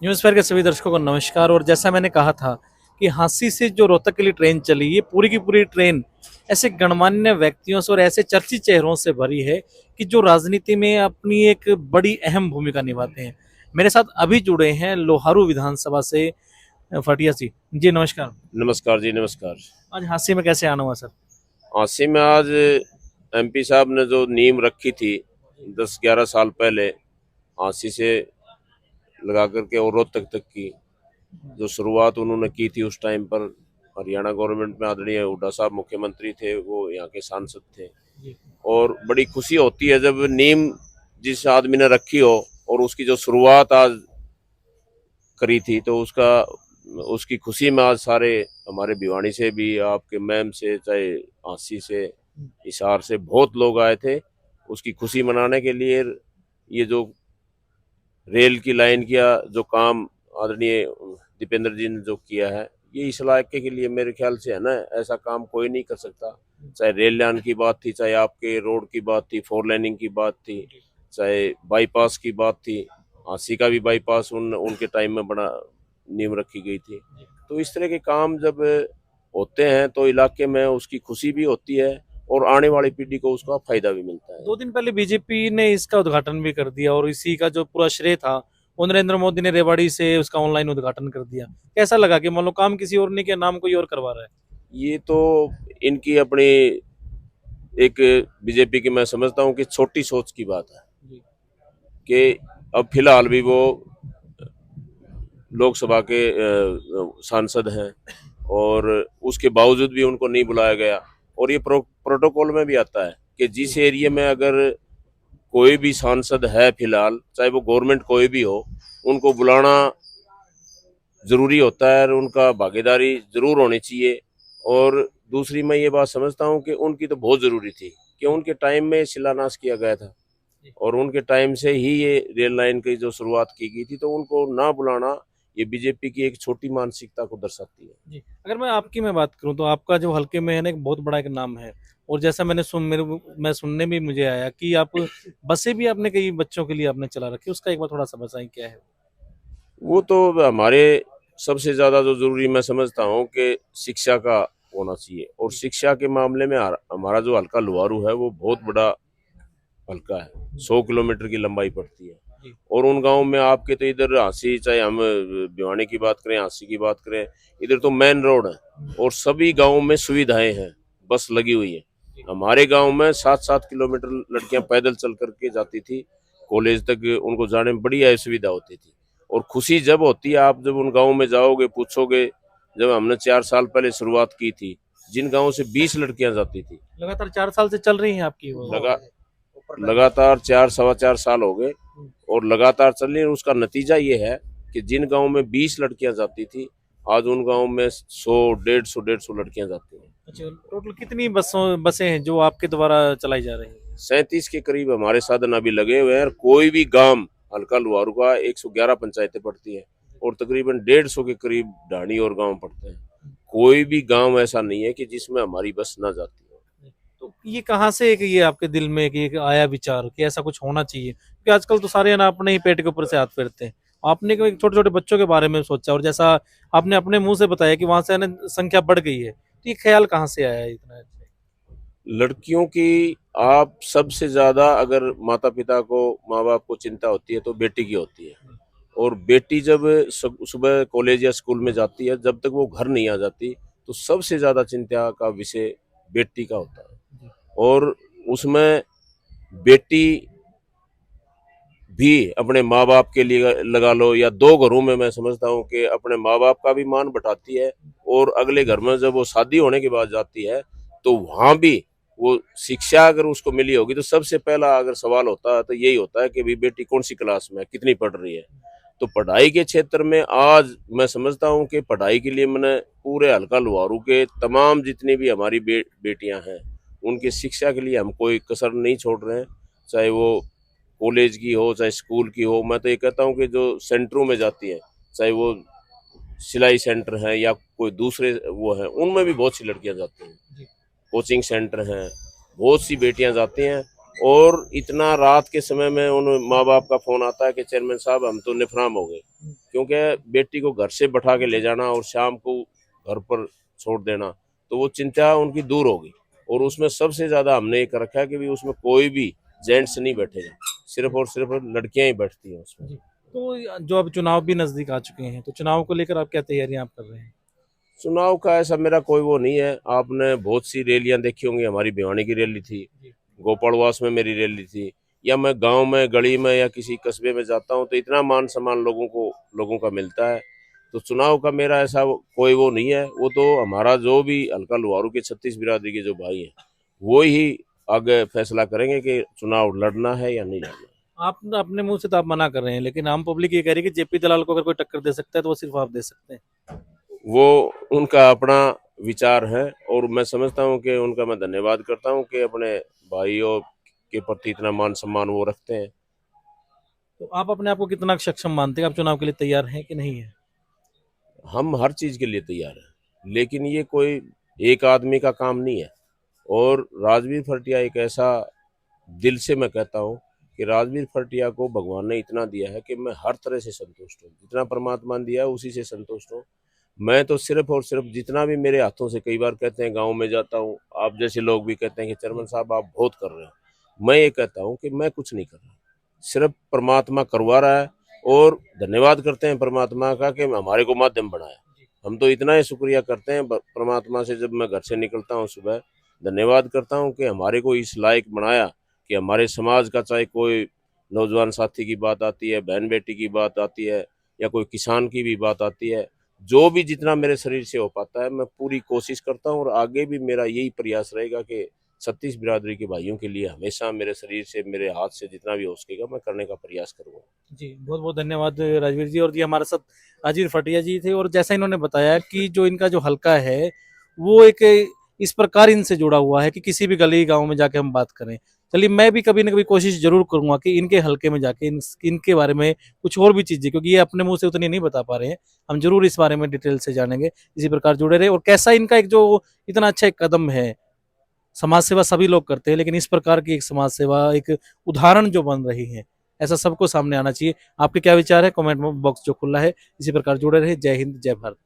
News fair के सभी दर्शकों को नमस्कार। और जैसा मैंने कहा था कि हांसी से जो रोहतक के लिए ट्रेन चली, ये पूरी की पूरी ट्रेन ऐसे गणमान्य व्यक्तियों से और ऐसे चर्चित चेहरों से भरी है कि जो राजनीति में अपनी एक बड़ी अहम भूमिका निभाते हैं। मेरे साथ अभी जुड़े हैं लोहारू विधानसभा से फटिया जी नमस्कार। नमस्कार जी, नमस्कार। आज हांसी में कैसे आना हुआ सर? हांसी में आज एमपी साहब ने जो नींव रखी थी 10-11 साल पहले, हांसी से लगा करके और रोहतक तक की जो शुरुआत उन्होंने की थी उस टाइम पर हरियाणा गवर्नमेंट में आदरणीय हुड्डा साहब मुख्यमंत्री थे, वो यहाँ के सांसद थे। और बड़ी खुशी होती है जब नींव जिस आदमी ने रखी हो और उसकी जो शुरुआत आज करी थी, तो उसकी खुशी में आज सारे हमारे भिवानी से भी, आपके मैम से, चाहे हांसी से, हिसार से बहुत लोग आए थे उसकी खुशी मनाने के लिए। ये जो रेल की लाइन किया जो काम आदरणीय दीपेंद्र जी ने जो किया है, ये इस इलाके के लिए मेरे ख्याल से है ना, ऐसा काम कोई नहीं कर सकता। चाहे रेल लाइन की बात थी, चाहे आपके रोड की बात थी, 4 लेनिंग की बात थी, चाहे बाईपास की बात थी। हांसी का भी बाईपास उनके टाइम में बना नींव रखी गई थी। तो इस तरह के काम जब होते हैं तो इलाके में उसकी खुशी भी होती है और आने वाली पीढ़ी को उसका फायदा भी मिलता है। 2 दिन पहले बीजेपी ने इसका उद्घाटन भी कर दिया और इसी का जो पूरा श्रेय था वो नरेंद्र मोदी ने रेवाड़ी से उसका ऑनलाइन उद्घाटन कर दिया। कैसा लगा कि मान लो काम किसी और ने किया, नाम कोई और करवा रहा है? ये तो इनकी अपनी एक बीजेपी की मैं समझता हूँ कि छोटी सोच की बात है जी। कि अब फिलहाल भी वो लोकसभा के सांसद हैं और उसके बावजूद भी उनको नहीं बुलाया गया। और ये प्रोटोकॉल में भी आता है कि जिस एरिया में अगर कोई भी सांसद है फिलहाल, चाहे वो गवर्नमेंट कोई भी हो, उनको बुलाना जरूरी होता है और उनका भागीदारी जरूर होनी चाहिए। और दूसरी मैं ये बात समझता हूँ कि उनकी तो बहुत जरूरी थी कि उनके टाइम में शिलान्यास किया गया था और उनके टाइम से ही ये रेल लाइन की जो शुरुआत की गई थी, तो उनको ना बुलाना ये बीजेपी की एक छोटी मानसिकता को दर्शाती है। जी, अगर मैं बात करूं तो आपका जो हल्के में है ना, एक बहुत बड़ा एक नाम है। और जैसा मैं सुनने में मुझे आया कि आप बसें भी आपने कई बच्चों के लिए आपने चला रखी, उसका एक बार थोड़ा सा बताएं क्या है? वो तो हमारे सबसे ज्यादा जो जरूरी मैं समझता हूँ कि शिक्षा का होना चाहिए। और शिक्षा के मामले में हमारा जो हल्का लुहारू है वो बहुत बड़ा हल्का है, 100 किलोमीटर की लंबाई पड़ती है। जी। और उन गांव में आपके तो इधर हांसी, चाहे हम भिवानी की बात करें, हांसी की बात करें, इधर तो मेन रोड है और सभी गांवों में सुविधाएं हैं, बस लगी हुई है। हमारे गांव में 7-7 किलोमीटर लड़कियां पैदल चल करके जाती थी कॉलेज तक, उनको जाने में बड़ी असुविधा होती थी। और खुशी जब होती है, आप जब उन गाँव में जाओगे, पूछोगे, जब हमने 4 साल पहले शुरुआत की थी, जिन गाँव से 20 लड़कियां जाती थी, लगातार 4 साल से चल रही हैं आपकी वो? लगा लगातार 4 सवा 4 साल हो गए और लगातार चल रही है। उसका नतीजा ये है कि जिन गांव में 20 लड़कियां जाती थी, आज उन गांव में 100, 150 लड़कियां जाती हैं। अच्छा, टोटल कितनी बसें हैं जो आपके द्वारा चलाई जा रही हैं? 37 के करीब हमारे साधन अभी लगे हुए हैं। और कोई भी गांव हल्का लुहारू का 111 पंचायतें पड़ती है और तकरीबन 150 के करीब ढाणी और गांव पड़ते हैं। कोई भी गांव ऐसा नहीं है कि जिसमें हमारी बस ना जाती हो। तो ये कहाँ से एक ये आपके दिल में एक आया विचार कि ऐसा कुछ होना चाहिए? क्योंकि आजकल तो सारे ना अपने ही पेट के ऊपर से हाथ फेरते हैं। आपने क्यों छोटे छोटे बच्चों के बारे में सोचा, और जैसा आपने अपने मुंह से बताया कि वहां से ना संख्या बढ़ गई है, तो ये ख्याल कहाँ से आया है इतना? लड़कियों की आप सबसे ज्यादा अगर माता पिता को, माँ बाप को चिंता होती है तो बेटी की होती है। और बेटी जब सुबह कॉलेज या स्कूल में जाती है, जब तक वो घर नहीं आ जाती, तो सबसे ज्यादा चिंता का विषय बेटी का होता है। और उसमें बेटी भी अपने माँ बाप के लिए लगा लो, या दो घरों में मैं समझता हूँ कि अपने माँ बाप का भी मान बढ़ाती है। और अगले घर में जब वो शादी होने के बाद जाती है, तो वहां भी वो शिक्षा अगर उसको मिली होगी, तो सबसे पहला अगर सवाल होता है तो यही होता है कि भी बेटी कौन सी क्लास में है, कितनी पढ़ रही है। तो पढ़ाई के क्षेत्र में आज मैं समझता हूँ कि पढ़ाई के लिए मैंने पूरे हल्का लुहारू के तमाम जितनी भी हमारी बेटियां हैं, उनकी शिक्षा के लिए हम कोई कसर नहीं छोड़ रहे हैं। चाहे वो कॉलेज की हो, चाहे स्कूल की हो। मैं तो ये कहता हूँ कि जो सेंटरों में जाती है, चाहे वो सिलाई सेंटर हैं या कोई दूसरे वो हैं, उनमें भी बहुत सी लड़कियां जाती हैं। कोचिंग सेंटर हैं, बहुत सी बेटियां जाती हैं। और इतना रात के समय में उन माँ बाप का फोन आता है कि चेयरमैन साहब हम तो निफराम हो गए, क्योंकि बेटी को घर से बैठा के ले जाना और शाम को घर पर छोड़ देना, तो वो चिंता उनकी दूर होगी। और उसमें सबसे ज़्यादा हमने ये कर रखा है कि भी उसमें कोई भी जेंट्स नहीं बैठेगा, सिर्फ और सिर्फ लड़कियां ही बैठती हैं उसमें। जी। तो जो अब चुनाव भी नजदीक आ चुके हैं, तो चुनाव को लेकर आप क्या तैयारियां आप कर रहे हैं? चुनाव का ऐसा मेरा कोई वो नहीं है। आपने बहुत सी रैलियां देखी होंगी, हमारी भिवानी की रैली थी, जी। गोपालवास में मेरी रैली थी, या मैं गांव में गली में या किसी कस्बे में जाता हूं तो इतना मान सम्मान लोगों का मिलता है। तो चुनाव का मेरा ऐसा कोई वो नहीं है। वो तो हमारा जो भी हल्का लुहारू के 36 बिरादरी के जो भाई हैं, वो ही आगे फैसला करेंगे कि चुनाव लड़ना है या नहीं लड़ना। आप ना अपने मुंह से तो आप मना कर रहे हैं, लेकिन आम पब्लिक ये कह रही है कि जेपी दलाल को अगर कोई टक्कर दे सकता है तो वो सिर्फ आप दे सकते हैं। वो उनका अपना विचार है, और मैं समझता हूं कि उनका मैं धन्यवाद करता हूं कि अपने भाइयों के प्रति इतना मान सम्मान वो रखते हैं। तो आप अपने आप को कितना सक्षम मानते हैं? आप चुनाव के लिए तैयार हैं कि नहीं है? हम हर चीज के लिए तैयार हैं, लेकिन ये कोई एक आदमी का काम नहीं है। और राजवीर फरटिया एक ऐसा, दिल से मैं कहता हूँ कि राजवीर फरटिया को भगवान ने इतना दिया है कि मैं हर तरह से संतुष्ट हूँ। जितना परमात्मा ने दिया है उसी से संतुष्ट हूँ। मैं तो सिर्फ और सिर्फ जितना भी मेरे हाथों से, कई बार कहते हैं गांव में जाता हूँ, आप जैसे लोग भी कहते हैं कि चेयरमैन साहब आप बहुत कर रहे हो, मैं ये कहता हूँ कि मैं कुछ नहीं कर रहा, सिर्फ परमात्मा करवा रहा है। और धन्यवाद करते हैं परमात्मा का कि हमारे को माध्यम बनाया। हम तो इतना ही शुक्रिया करते हैं परमात्मा से। जब मैं घर से निकलता हूँ सुबह, धन्यवाद करता हूँ कि हमारे को इस लायक बनाया कि हमारे समाज का, चाहे कोई नौजवान साथी की बात आती है, बहन बेटी की बात आती है, या कोई किसान की भी बात आती है, जो भी जितना मेरे शरीर से हो पाता है मैं पूरी कोशिश करता हूँ। और आगे भी मेरा यही प्रयास रहेगा कि 36 बिरादरी के भाइयों के लिए हमेशा मेरे शरीर से, मेरे हाथ से जितना भी हो सकेगा मैं करने का प्रयास करूँगा। जी, बहुत बहुत धन्यवाद राजवीर जी। और ये हमारे साथ राजवीर फटिया जी थे, और जैसा इन्होंने बताया कि जो इनका जो हलका है वो एक इस प्रकार इनसे जुड़ा हुआ है कि किसी भी गली गांव में जाके हम बात करें। चलिए, मैं भी कभी ना कभी कोशिश जरूर करूंगा कि इनके हलके में जाके इनके बारे में कुछ और भी चीजें, क्योंकि ये अपने मुंह से उतनी नहीं बता पा रहे हैं, हम जरूर इस बारे में डिटेल से जानेंगे। इसी प्रकार जुड़े रहे। और कैसा इनका एक जो इतना अच्छा एक कदम है, समाज सेवा सभी लोग करते हैं, लेकिन इस प्रकार की एक समाज सेवा, एक उदाहरण जो बन रही है, ऐसा सबको सामने आना चाहिए। आपके क्या विचार है? कमेंट बॉक्स जो खुला है। इसी प्रकार जुड़े रहे। जय हिंद, जय भारत।